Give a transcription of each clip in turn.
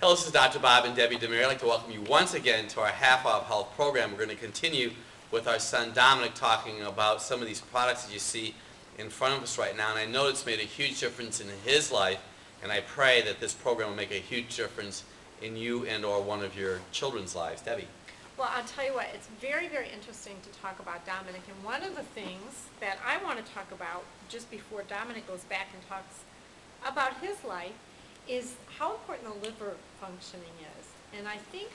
Hello, this is Dr. Bob and Debbie DeMariaWGGN. I'd like to welcome you once again to our half-hour health program. We're going to continue with our son Dominic talking about some of these products that you see in front of us right now. And I know it's made a huge difference in his life, and I pray that this program will make a huge difference in you and or one of your children's lives. Debbie. Well, I'll tell you what, it's very, very interesting to talk about Dominic. And one of the things that I want to talk about just before Dominic goes back and talks about his life is how important the liver functioning is. And I think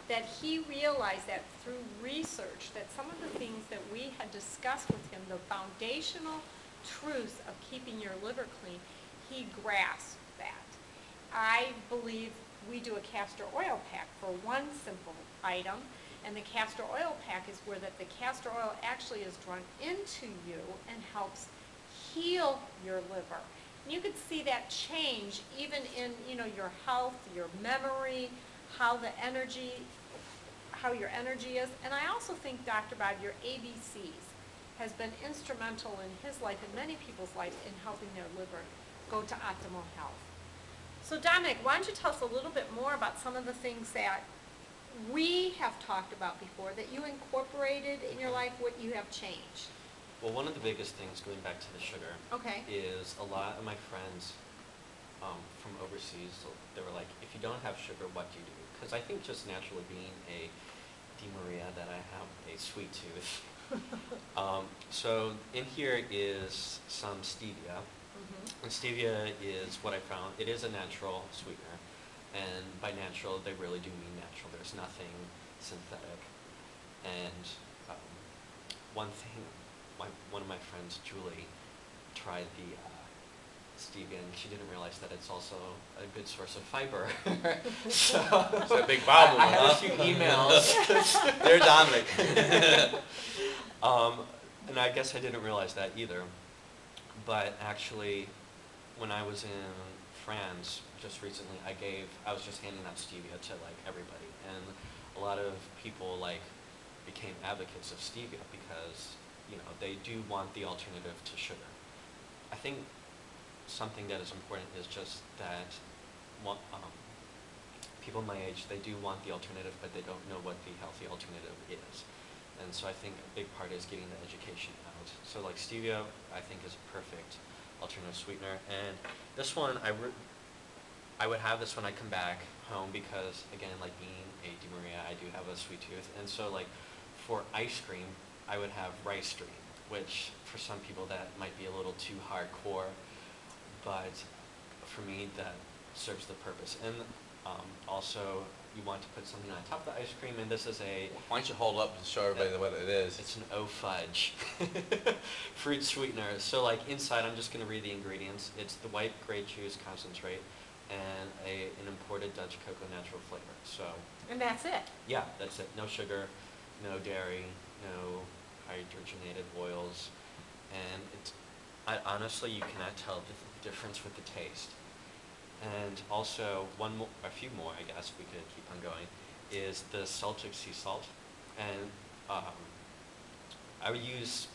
that he realized that through research that some of the things that we had discussed with him, the foundational truths of keeping your liver clean, he grasped that. I believe we do a castor oil pack for one simple item, and the castor oil pack is where that the castor oil actually is drawn into you and helps heal your liver. And you could see that change even in your health, your memory, how your energy is. And I also think, Dr. Bob, your ABCs has been instrumental in his life and many people's life in helping their liver go to optimal health. So Dominic, why don't you tell us a little bit more about some of the things that we have talked about before that you incorporated in your life, what you have changed? Well, one of the biggest things, going back to the sugar, is a lot of my friends from overseas, they were like, if you don't have sugar, what do you do? Because I think just naturally being a DeMaria that I have a sweet tooth. So in here is some stevia. And stevia is what I found. It is a natural sweetener. And by natural, they really do mean natural. There's nothing synthetic. And one thing, one of my friends, Julie, tried the stevia, and she didn't realize that it's also a good source of fiber. So it's a big problem. I had a few emails. They're Dominic. And I guess I didn't realize that either. But actually, when I was in France just recently, I was just handing out stevia to like everybody, and a lot of people became advocates of stevia because they do want the alternative to sugar. I think something that is important is just that people my age, they do want the alternative, but they don't know what the healthy alternative is. And so I think a big part is getting the education out. So like stevia, I think is a perfect alternative sweetener. And this one, I would have this when I come back home because, again, like being a DeMaria, I do have a sweet tooth. And so like for ice cream, I would have rice stream, which for some people that might be a little too hardcore, but for me that serves the purpose. And also you want to put something on top of the ice cream, and this is a... Why don't you hold up and show everybody what it is? It's an O-Fudge fruit sweetener. So like inside, I'm just going to read the ingredients. It's the white grape juice concentrate and an imported Dutch cocoa natural flavor. So. And that's it? Yeah, that's it. No sugar, no dairy, no hydrogenated oils, and honestly, you cannot tell the difference with the taste. And also, a few more, I guess we could keep on going, is the Celtic sea salt. And I use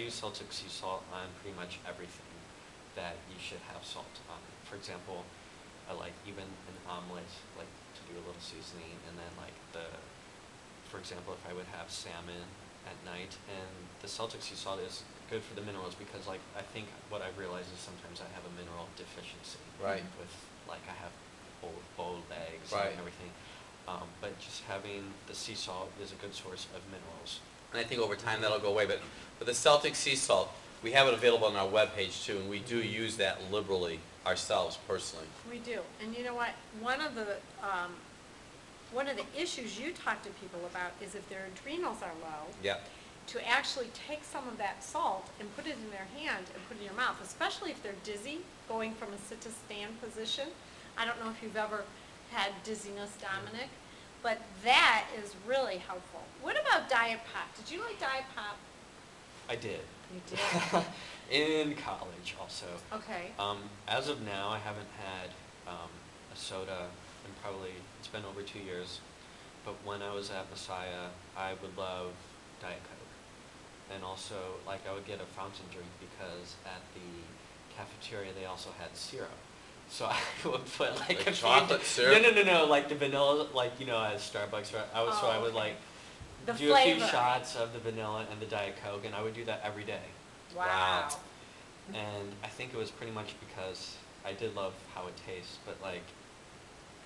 Celtic sea salt on pretty much everything that you should have salt on. For example, I like even an omelet, like to do a little seasoning, and then for example, if I would have salmon at night, and the Celtic sea salt is good for the minerals because I think what I've realized is sometimes I have a mineral deficiency. Right. With I have boiled eggs right. and everything. But just having the sea salt is a good source of minerals. And I think over time that'll go away. But with the Celtic sea salt, we have it available on our webpage too, and we do use that liberally ourselves personally. We do. And you know what? One of the issues you talk to people about is if their adrenals are low, to actually take some of that salt and put it in their hand and put it in your mouth, especially if they're dizzy, going from a sit-to-stand position. I don't know if you've ever had dizziness, Dominic, but that is really helpful. What about Diet Pop? Did you like Diet Pop? I did. You did? In college also. Okay. As of now, I haven't had a soda in it's been over 2 years, but when I was at Messiah, I would love Diet Coke. And also, I would get a fountain drink because at the cafeteria they also had syrup. So I would put like Like a chocolate few, syrup? no, like the vanilla, like you know, at Starbucks. Right? So I would okay. like The do a few flavor. shots of the vanilla and the Diet Coke, and I would do that every day. Wow. And I think it was pretty much because I did love how it tastes, but like,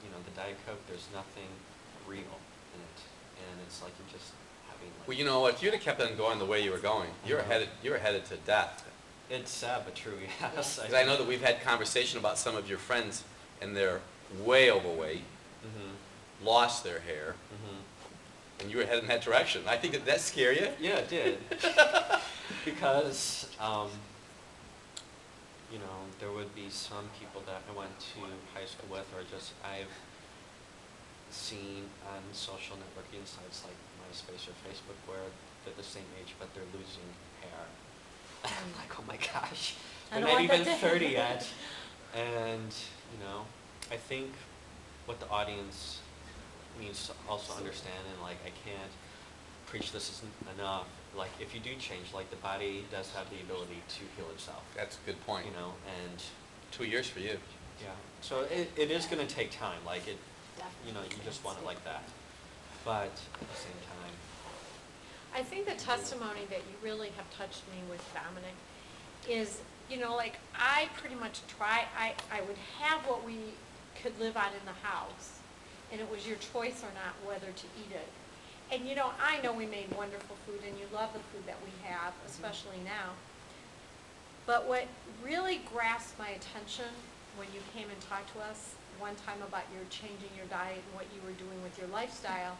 you know, the Diet Coke, there's nothing real in it, and it's like you're just having like. Well, you know, if you'd have kept on going the way you were going, I know. you were headed to death. It's sad but true, yes. Because I know that we've had conversation about some of your friends, and they're way overweight, Mhm. lost their hair, Mhm. and you were headed in that direction. I think that scare you? Yeah, it did. Because, you know, there would be some people that I went to high school with, or just I've seen on social networking sites like MySpace or Facebook where they're the same age, but they're losing hair. I'm like, oh my gosh, I they're don't not want that even to 30 happen. yet. And, you know, I think what the audience needs to also understand, and like I can't preach this isn't enough, like if you do change, like the body does have the ability to heal itself, That's a good point. you know, and 2 years for you. yeah, so it is going to take time, like it, you know, you just want it like that, but at the same time, I think the testimony that you really have touched me with, Dominic, is, you know, like, I pretty much I would have what we could live on in the house, and it was your choice or not whether to eat it. And, you know, I know we made wonderful food, and you love the food that we have, especially now. But what really grasped my attention when you came and talked to us one time about your changing your diet and what you were doing with your lifestyle,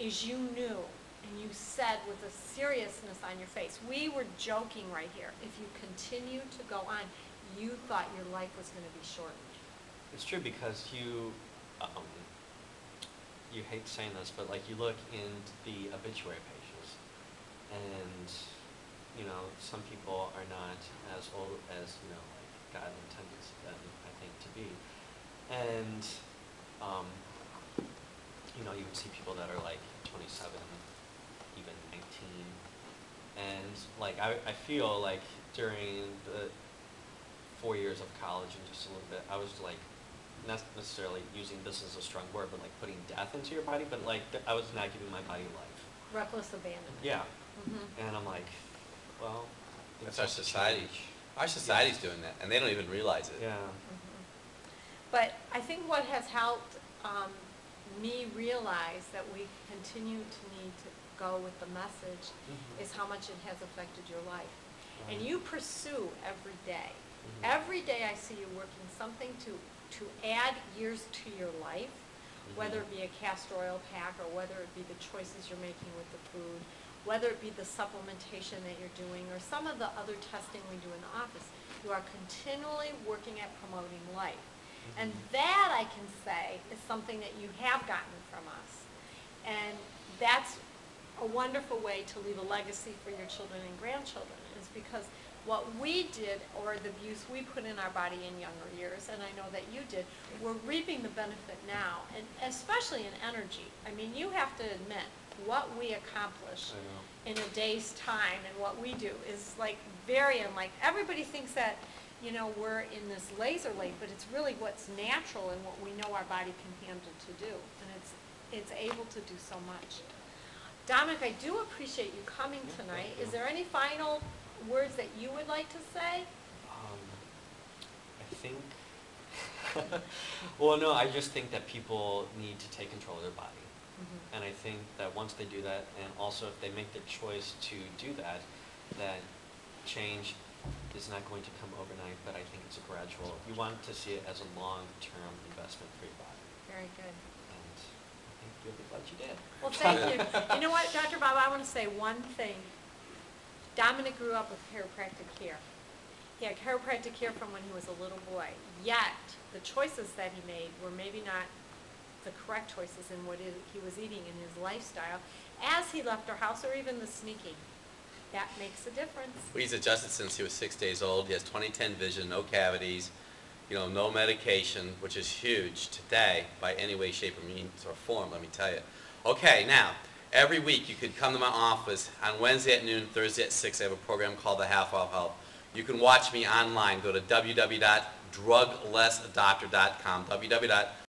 is you knew, and you said with a seriousness on your face, we were joking right here, if you continue to go on, you thought your life was going to be shortened. it's true because you hate saying this, but like you look in the obituary pages, and you know some people are not as old as you know like God intended them, I think, to be, and you know you would see people that are like 27, even 19, and like I feel like during the 4 years of college and just a little bit, I was like not necessarily using this as a strong word, but like putting death into your body, but like I was not giving my body life. Reckless abandonment. Yeah. Mhm. And I'm like, well, That's things our have to society. change. Our society's doing that, and they don't even realize it. Yeah. Mhm. But I think what has helped me realize that we continue to need to go with the message Mhm. is how much it has affected your life. And Right. you pursue every day. Mhm. Every day I see you working something to add years to your life, whether it be a castor oil pack or whether it be the choices you're making with the food, whether it be the supplementation that you're doing or some of the other testing we do in the office. You are continually working at promoting life. And Mhm. that, I can say, is something that you have gotten from us. And that's a wonderful way to leave a legacy for your children and grandchildren, is because what we did, or the abuse we put in our body in younger years, and I know that you did, we're reaping the benefit now, and especially in energy. I mean, you have to admit, what we accomplish I know. in a day's time and what we do is like very unlike, everybody thinks that, you know, we're in this laser lane, but it's really what's natural and what we know our body can handle to do, and it's able to do so much. Dominic, I do appreciate you coming Yeah, tonight. thank you. Is there any final words that you would like to say? I think, well, no, I just think that people need to take control of their body. And I think that once they do that, and also if they make the choice to do that, that change is not going to come overnight, but I think it's a gradual, you want to see it as a long-term investment for your body. Very good. And I think you'll be glad you did. Well, thank you. You know what, Dr. Bob, I want to say one thing. Dominic grew up with chiropractic care. He had chiropractic care from when he was a little boy. Yet, the choices that he made were maybe not the correct choices in what he was eating in his lifestyle as he left our house, or even the sneaking. That makes a difference. Well, he's adjusted since he was 6 days old. He has 20/10 vision, no cavities, you know, no medication, which is huge today by any way, shape, or means or form, let me tell you. Okay, now, every week you could come to my office on Wednesday at noon, Thursday at 6. I have a program called The Half Off Help. You can watch me online. Go to www.DominicDeMariaWGGN druglessadopter.com, www